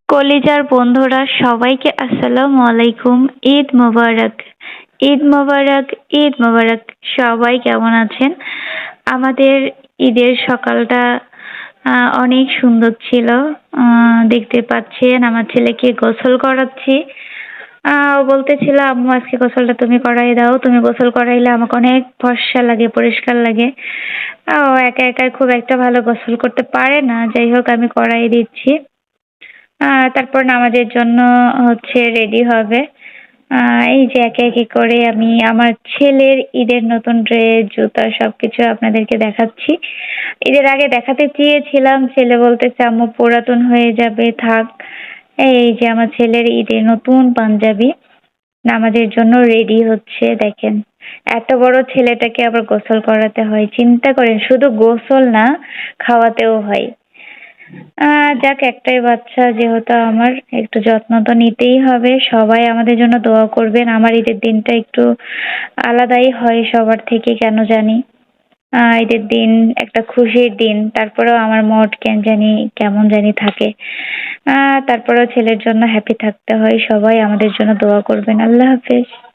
কলিজার বন্ধুরা সবাইকে আসসালামু আলাইকুম। ঈদ মোবারক। ঈদ মোবারক, ঈদ মোবারক। সবাই কেমন আছেন? আমাদের ঈদের সকালটা অনেক সুন্দর ছিল। দেখতে পাচ্ছেন আমার ছেলেকে গোসল করাচ্ছি। ও বলতেছিল, "আম্মু আজকে গোসলটা তুমি করাই দাও। তুমি গোসল করাইলে আমাকে অনেক ফর্সা লাগে, পরিষ্কার লাগে।" ও একা, একা খুব একটা ভালো গোসল করতে পারে না। যাই হোক আমি করাই দিচ্ছি। তারপর নামাজের জন্য রেডি হবে। এই যে একে, একে করে আমি আমার ছেলের ঈদের নতুন ড্রেস, জুতা সবকিছু আপনাদেরকে দেখাচ্ছি। ঈদের আগে দেখাতে চেয়েছিলাম, ছেলে বলতেছে, "আম্মু পুরাতন হয়ে যাবে, থাক।" এই যে আমার ছেলের ঈদের নতুন পাঞ্জাবি নামাজের জন্য রেডি হচ্ছে দেখেন। এত বড় ছেলেটাকে আবার গোসল করাতে হয়। চিন্তা করেন, শুধু গোসল না, খাওয়াতেও হয়। যাক, একটাই বাচ্চা যেহেতু আমার একটু যত্ন তো নিতেই হবে। সবাই আমাদের জন্য দোয়া করবেন। আমার ঈদের দিনটা একটু আলাদাই হয় সবার থেকে কেন জানি। ঈদের দিন একটা খুশির দিন। তারপরেও আমার মন কেমন জানি থাকে। তারপরেও ছেলের জন্য হ্যাপি থাকতে হয়। সবাই আমাদের জন্য দোয়া করবেন। আল্লাহ হাফেজ।